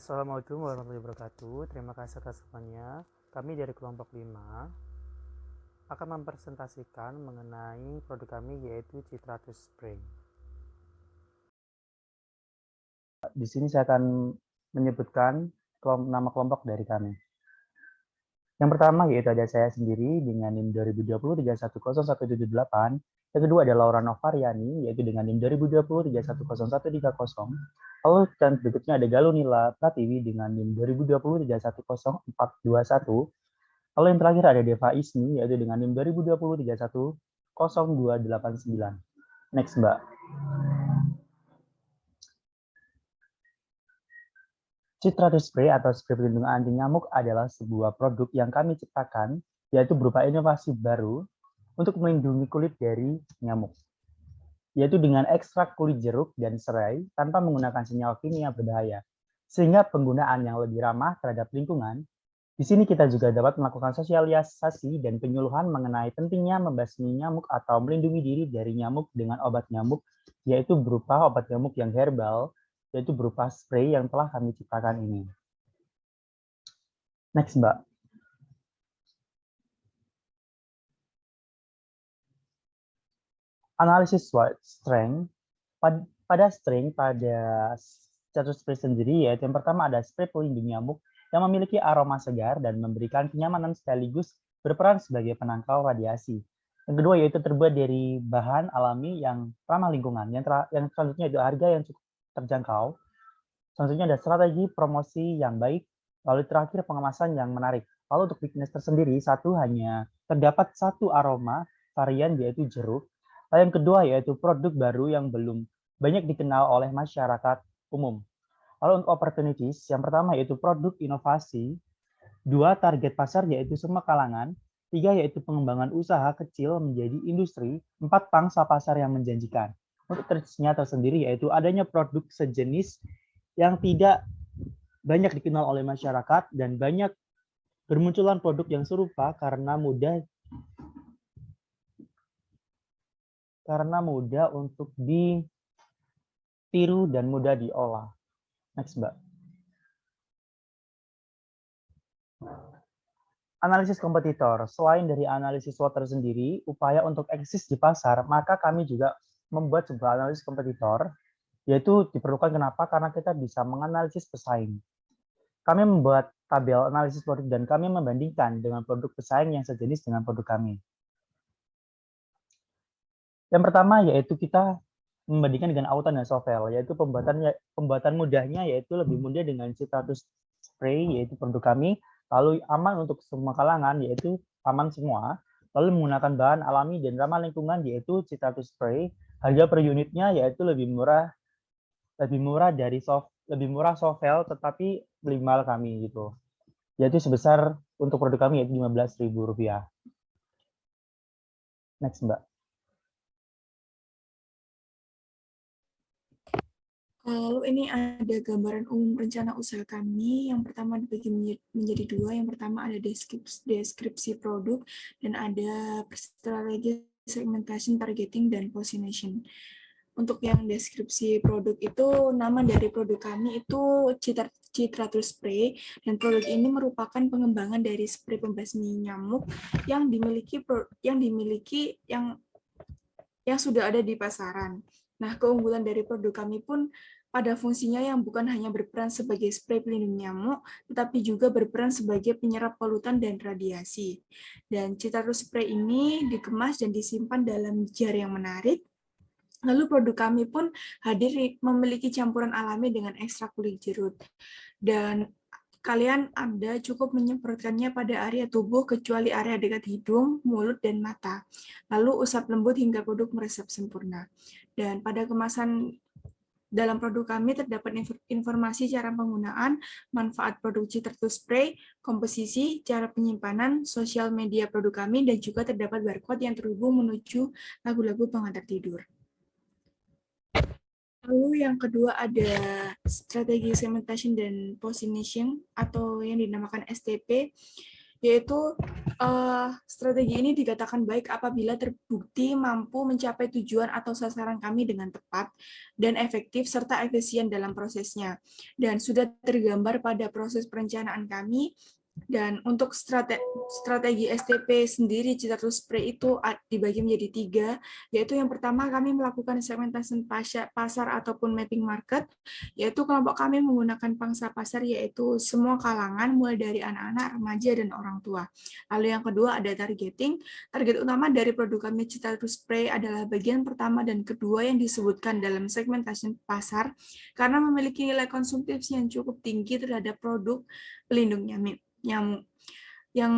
Assalamualaikum warahmatullahi wabarakatuh. Terima kasih atas semuanya. Kami dari kelompok 5 akan mempresentasikan mengenai produk kami yaitu Citratus Spray. Di sini saya akan menyebutkan nama kelompok dari kami. Yang pertama yaitu ada saya sendiri dengan NIM 2020310178. Yang kedua adalah Laura Novariani yaitu dengan NIM 2020310130. Lalu dan berikutnya ada Galunila Pratiwi dengan NIM 2020310421. Lalu yang terakhir ada Deva Ismi yaitu dengan NIM 2020310289. Next, Mbak. Citratus Spray atau spray pelindung anti nyamuk adalah sebuah produk yang kami ciptakan, yaitu berupa inovasi baru untuk melindungi kulit dari nyamuk, yaitu dengan ekstrak kulit jeruk dan serai tanpa menggunakan senyawa kimia berbahaya, sehingga penggunaan yang lebih ramah terhadap lingkungan. Di sini kita juga dapat melakukan sosialisasi dan penyuluhan mengenai pentingnya membasmi nyamuk atau melindungi diri dari nyamuk dengan obat nyamuk, yaitu berupa obat nyamuk yang herbal, yaitu berupa spray yang telah kami ciptakan ini. Next, Mbak. Analisis strength. Pada Citratus Spray sendiri, yaitu yang pertama ada spray pelindung nyamuk yang memiliki aroma segar dan memberikan kenyamanan sekaligus berperan sebagai penangkal radiasi. Yang kedua yaitu terbuat dari bahan alami yang ramah lingkungan. Yang selanjutnya itu harga yang cukup terjangkau. Selanjutnya ada strategi promosi yang baik. Lalu terakhir pengemasan yang menarik. Lalu untuk weakness tersendiri, terdapat satu aroma varian yaitu jeruk. Lalu yang kedua yaitu produk baru yang belum banyak dikenal oleh masyarakat umum. Lalu untuk opportunities, yang pertama yaitu produk inovasi, 2 target pasar yaitu semua kalangan, 3 yaitu pengembangan usaha kecil menjadi industri, 4 pangsa pasar yang menjanjikan. Untuk trade-nya tersendiri yaitu adanya produk sejenis yang tidak banyak dikenal oleh masyarakat dan banyak bermunculan produk yang serupa karena mudah untuk ditiru dan mudah diolah. Next, Mbak. Analisis kompetitor. Selain dari analisis SWOT tersendiri, upaya untuk eksis di pasar, maka kami juga membuat sebuah analisis kompetitor, yaitu diperlukan kenapa? Karena kita bisa menganalisis pesaing. Kami membuat tabel analisis produk dan kami membandingkan dengan produk pesaing yang sejenis dengan produk kami. Yang pertama yaitu kita membandingkan dengan Autan dan Sovel, yaitu pembuatan mudahnya yaitu lebih mudah dengan Citratus Spray yaitu produk kami, lalu aman untuk semua kalangan yaitu aman semua, lalu menggunakan bahan alami dan ramah lingkungan yaitu Citratus Spray, harga per unitnya yaitu lebih murah Sovel tetapi lebih mahal kami gitu. Yaitu sebesar untuk produk kami yaitu Rp15.000. Next, Mbak. Lalu ini ada gambaran umum rencana usaha kami. Yang pertama dibagi menjadi 2. Yang pertama ada deskripsi produk dan ada strategi segmentation, targeting, dan positioning. Untuk yang deskripsi produk itu, nama dari produk kami itu Citratus Spray, dan produk ini merupakan pengembangan dari spray pembasmi nyamuk yang sudah ada di pasaran. Nah, keunggulan dari produk kami pun pada fungsinya yang bukan hanya berperan sebagai spray pelindung nyamuk, tetapi juga berperan sebagai penyerap polutan dan radiasi. Dan Citratus Spray ini dikemas dan disimpan dalam jar yang menarik. Lalu produk kami pun hadir memiliki campuran alami dengan ekstrak kulit jeruk. Dan kalian Anda cukup menyemprotkannya pada area tubuh kecuali area dekat hidung, mulut, dan mata. Lalu usap lembut hingga produk meresap sempurna. Dan pada kemasan dalam produk kami terdapat informasi cara penggunaan, manfaat produk Citratus Spray, komposisi, cara penyimpanan, sosial media produk kami, dan juga terdapat barcode yang terhubung menuju lagu-lagu pengantar tidur. Lalu yang kedua ada strategi segmentation dan positioning atau yang dinamakan STP, yaitu Strategi ini dikatakan baik apabila terbukti mampu mencapai tujuan atau sasaran kami dengan tepat dan efektif serta efisien dalam prosesnya, dan sudah tergambar pada proses perencanaan kami. Dan untuk strategi STP sendiri, Citrus Spray itu dibagi menjadi 3, yaitu yang pertama kami melakukan segmentasi pasar ataupun mapping market, yaitu kelompok kami menggunakan pangsa pasar yaitu semua kalangan mulai dari anak-anak, remaja, dan orang tua. Lalu yang kedua ada targeting. Target utama dari produk kami Citrus Spray adalah bagian pertama dan kedua yang disebutkan dalam segmentasi pasar karena memiliki nilai konsumtif yang cukup tinggi terhadap produk pelindung nyamuk. Yang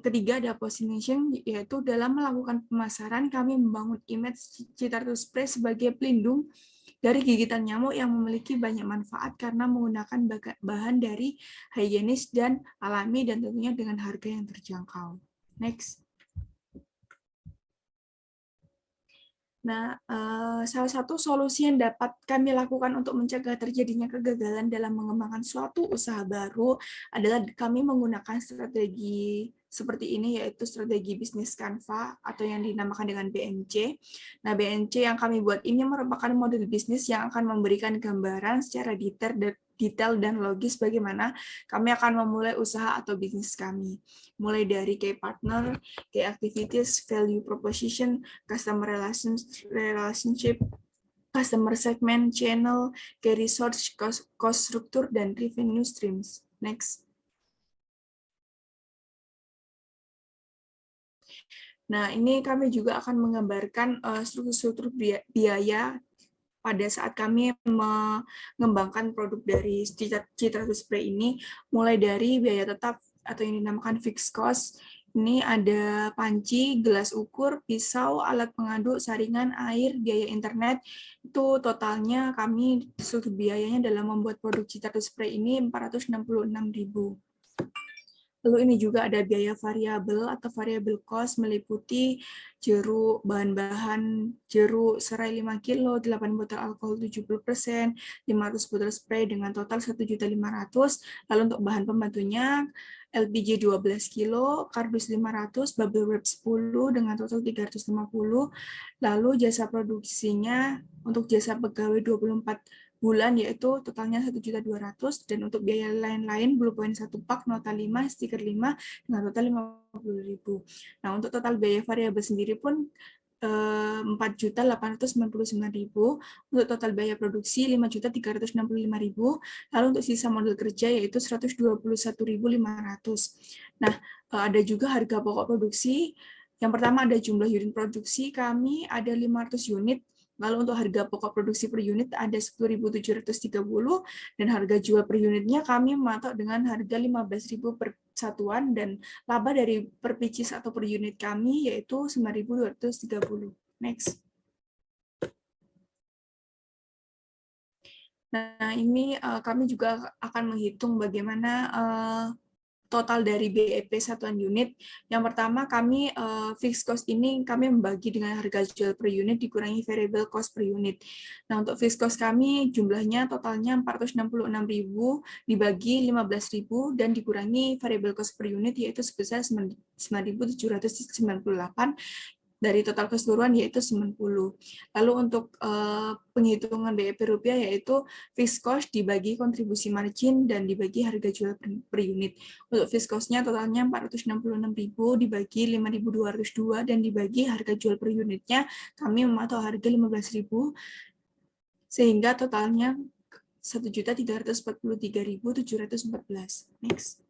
ketiga ada positioning, yaitu dalam melakukan pemasaran kami membangun image Citrus Spray sebagai pelindung dari gigitan nyamuk yang memiliki banyak manfaat karena menggunakan bahan dari higienis dan alami dan tentunya dengan harga yang terjangkau. Next. Nah, salah satu solusi yang dapat kami lakukan untuk mencegah terjadinya kegagalan dalam mengembangkan suatu usaha baru adalah kami menggunakan strategi seperti ini, yaitu strategi bisnis Canva atau yang dinamakan dengan BNC. Nah, BNC yang kami buat ini merupakan model bisnis yang akan memberikan gambaran secara detail dan logis bagaimana kami akan memulai usaha atau bisnis kami. Mulai dari key partner, key activities, value proposition, customer relationship, customer segment, channel, key resource, cost structure, dan revenue streams. Next. Nah, ini kami juga akan menggambarkan struktur-struktur biaya pada saat kami mengembangkan produk dari Citrus Spray ini, mulai dari biaya tetap atau yang dinamakan fixed cost. Ini ada panci, gelas ukur, pisau, alat pengaduk, saringan, air, biaya internet. Itu totalnya kami struktur biayanya dalam membuat produk Citrus Spray ini 466.000. Lalu ini juga ada biaya variabel atau variable cost meliputi jeruk, bahan-bahan jeruk, serai 5 kilo, 8 botol alkohol 70%, 500 botol spray dengan total 1.500.000. Lalu untuk bahan pembantunya LPG 12 kilo, kardus 500, bubble wrap 10 dengan total 350. Lalu jasa produksinya untuk jasa pegawai 24 bulan yaitu totalnya 1.200.000, dan untuk biaya lain-lain pulpen 1 pak, nota 5, stiker 5 dengan total 50.000. Nah, untuk total biaya variabel sendiri pun 4.899.000, untuk total biaya produksi 5.365.000, lalu untuk sisa modal kerja yaitu 121.500. Nah, ada juga harga pokok produksi. Yang pertama ada jumlah unit produksi kami ada 500 unit. Lalu untuk harga pokok produksi per unit ada 10.730, dan harga jual per unitnya kami mematok dengan harga 15.000 per satuan, dan laba dari per pieces atau per unit kami yaitu 9.230. Next. Nah, ini kami juga akan menghitung bagaimana total dari BEP satuan unit. Yang pertama kami fixed cost ini kami membagi dengan harga jual per unit dikurangi variable cost per unit. Nah, untuk fixed cost kami jumlahnya totalnya 466.000 dibagi 15.000 dan dikurangi variable cost per unit yaitu sebesar 9.798 dari total keseluruhan yaitu 90. Lalu untuk penghitungan BEP rupiah yaitu fixed cost dibagi kontribusi margin dan dibagi harga jual per unit. Untuk fixed cost-nya totalnya 466.000 dibagi 5.202 dan dibagi harga jual per unitnya kami mematok harga 15.000 sehingga totalnya 1.343.714. Next.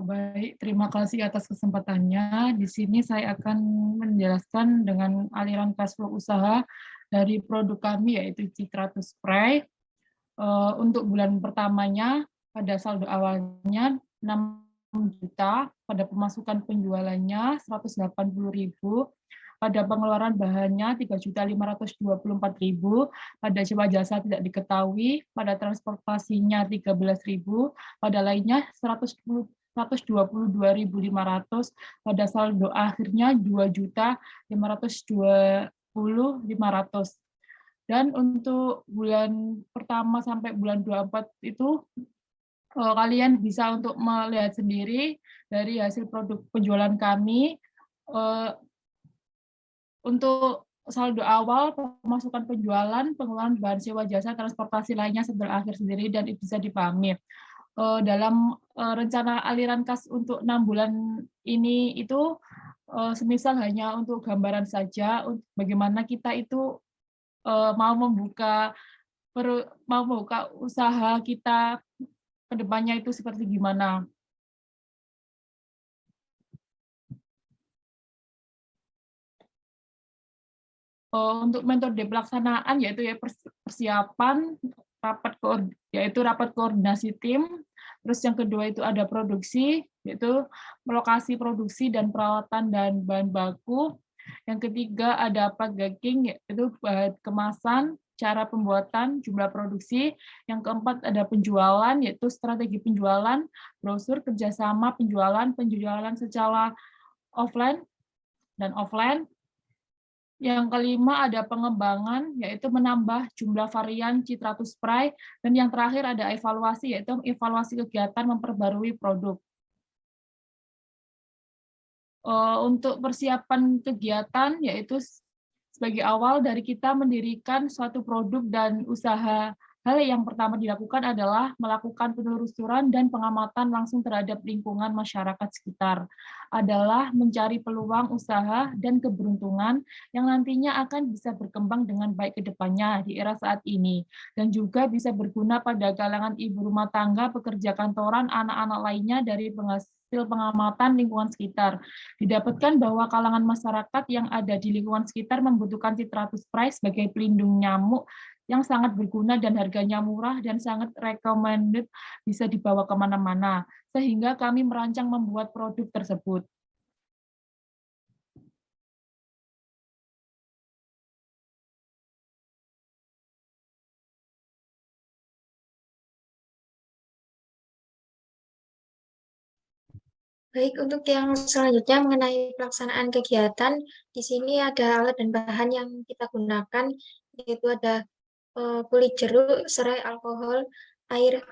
Baik, terima kasih atas kesempatannya. Di sini saya akan menjelaskan dengan aliran cash flow usaha dari produk kami yaitu Citrus Spray. Untuk bulan pertamanya pada saldo awalnya 6 juta, pada pemasukan penjualannya 180.000, pada pengeluaran bahannya 3.524.000, pada sewa jasa tidak diketahui, pada transportasinya 13.000, pada lainnya 122.500, pada saldo akhirnya 2.520.500. Dan untuk bulan pertama sampai bulan 24 itu kalian bisa untuk melihat sendiri dari hasil produk penjualan kami. Untuk saldo awal, pemasukan penjualan, pengeluaran bahan sewa jasa, transportasi lainnya sambil akhir sendiri dan itu bisa dipahami. Dalam rencana aliran kas untuk 6 bulan ini itu semisal hanya untuk gambaran saja bagaimana kita itu mau membuka usaha kita ke depannya itu seperti gimana. Untuk metode pelaksanaan yaitu ya persiapan rapat koordinasi tim, terus yang kedua itu ada produksi yaitu lokasi produksi dan perawatan dan bahan baku, yang ketiga ada packaging yaitu bahan kemasan, cara pembuatan, jumlah produksi, yang keempat ada penjualan yaitu strategi penjualan, brosur kerjasama penjualan secara offline dan offline. Yang kelima ada pengembangan, yaitu menambah jumlah varian Citratus Spray, dan yang terakhir ada evaluasi, yaitu evaluasi kegiatan memperbarui produk. Untuk persiapan kegiatan, yaitu sebagai awal dari kita mendirikan suatu produk dan usaha. Hal yang pertama dilakukan adalah melakukan penelusuran dan pengamatan langsung terhadap lingkungan masyarakat sekitar. Adalah mencari peluang usaha dan keberuntungan yang nantinya akan bisa berkembang dengan baik ke depannya di era saat ini. Dan juga bisa berguna pada kalangan ibu rumah tangga, pekerja kantoran, anak-anak lainnya dari penghasil pengamatan lingkungan sekitar. Didapatkan bahwa kalangan masyarakat yang ada di lingkungan sekitar membutuhkan Citratus Spray sebagai pelindung nyamuk yang sangat berguna dan harganya murah dan sangat recommended, bisa dibawa kemana-mana, sehingga kami merancang membuat produk tersebut. Baik, untuk yang selanjutnya mengenai pelaksanaan kegiatan, di sini ada alat dan bahan yang kita gunakan, yaitu ada kulit jeruk, serai alkohol, air,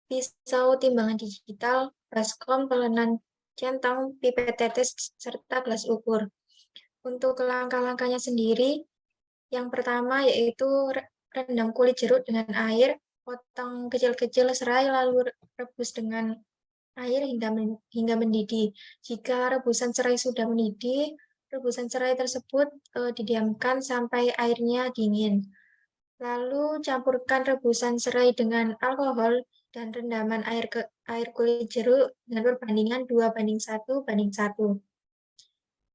pisau timbangan digital, baskom, pelenan centang, pipet tetes, serta gelas ukur. Untuk langkah-langkahnya sendiri, yang pertama yaitu rendam kulit jeruk dengan air, potong kecil-kecil serai, lalu rebus dengan air hingga mendidih. Jika rebusan serai sudah mendidih, rebusan serai tersebut didiamkan sampai airnya dingin. Lalu campurkan rebusan serai dengan alkohol dan rendaman air kulit jeruk dengan perbandingan 2:1:1.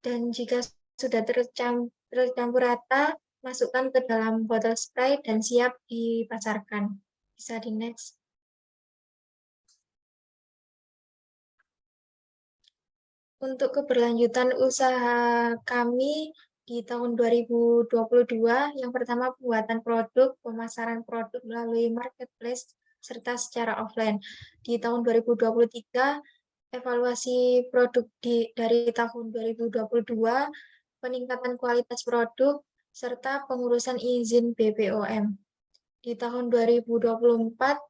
Dan jika sudah tercampur rata, masukkan ke dalam botol spray dan siap dipasarkan. Bisa di next. Untuk keberlanjutan usaha kami di tahun 2022, yang pertama pembuatan produk, pemasaran produk melalui marketplace, serta secara offline. Di tahun 2023, evaluasi produk dari tahun 2022, peningkatan kualitas produk, serta pengurusan izin BPOM. Di tahun 2024,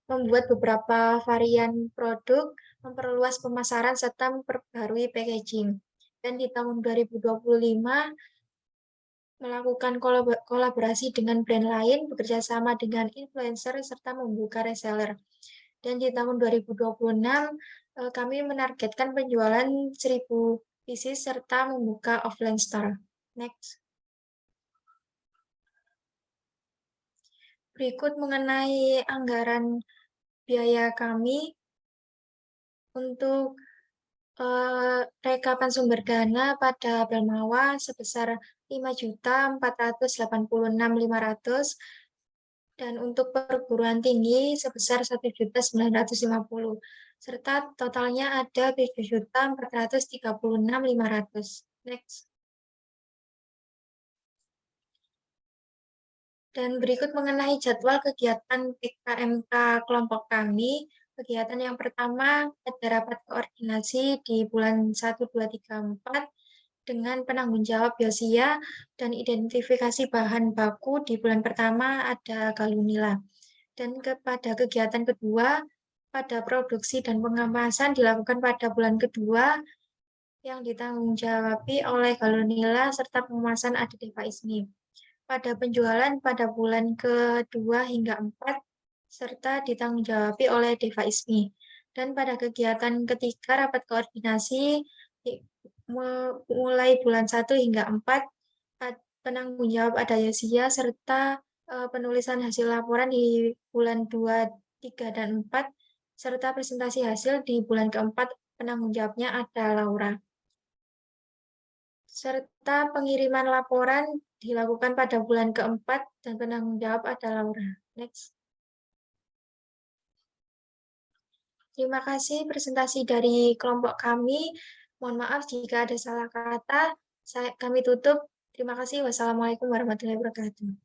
membuat beberapa varian produk, memperluas pemasaran, serta memperbarui packaging. Dan di tahun 2025, melakukan kolaborasi dengan brand lain, bekerja sama dengan influencer, serta membuka reseller. Dan di tahun 2026, kami menargetkan penjualan 1.000 pieces serta membuka offline store. Next. Berikut mengenai anggaran biaya kami untuk rekapan sumber dana pada Belmawa sebesar 5.486.500 dan untuk perguruan tinggi sebesar 1.950, serta totalnya ada 7.436.500. Next. Dan berikut mengenai jadwal kegiatan PKMK kelompok kami. Kegiatan yang pertama ada rapat koordinasi di bulan 1, 2, 3, 4 dengan penanggung jawab Yosia dan identifikasi bahan baku di bulan pertama ada galunila. Dan pada kegiatan kedua, pada produksi dan pengemasan dilakukan pada bulan kedua yang ditanggung jawabi oleh galunila serta pengemasan ada Deva Ismi. Pada penjualan pada bulan kedua hingga 4 serta ditanggung jawabi oleh Deva Ismi. Dan pada kegiatan ketiga rapat koordinasi mulai bulan 1 hingga 4 penanggung jawab ada Yosia serta penulisan hasil laporan di bulan 2, 3, dan 4 serta presentasi hasil di bulan keempat penanggung jawabnya ada Laura. Serta pengiriman laporan dilakukan pada bulan keempat dan penanggung jawab ada Laura. Next. Terima kasih presentasi dari kelompok kami. Mohon maaf jika ada salah kata. Kami tutup. Terima kasih. Wassalamualaikum warahmatullahi wabarakatuh.